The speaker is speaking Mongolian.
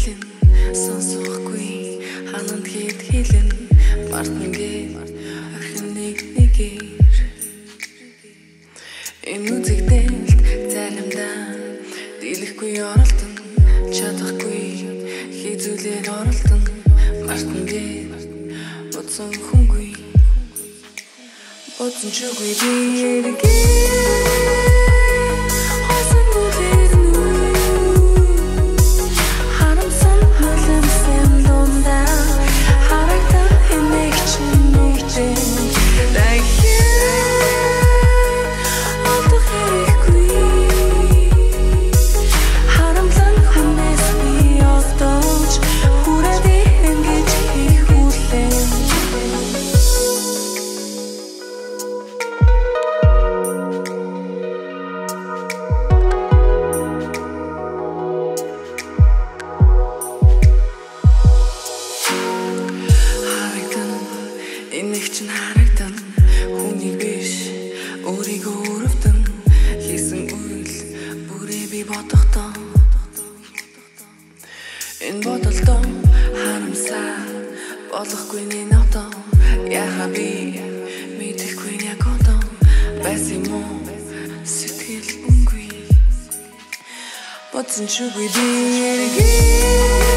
хэлэн сонсохгүй хананд хэлэн мартангээ ахин нэгээр энэ үзэгдэлд заримдаа дийлэхгүй оролдон чадахгүй хизүүлээд оролдон мартангээ бодсон хүнгүй бодсон чүгүй би Энийг чинь харагдан хүнийг биш өөрийгөө өрөвдөн хийсэн үйл бүрээ би бодохдоо энэ бодолдоо харамсаа болохгүй нэ одоо яха би мэдэхгүй яг одоо байсан юм уу сэтгэл үнгүй бодсон чүгүй би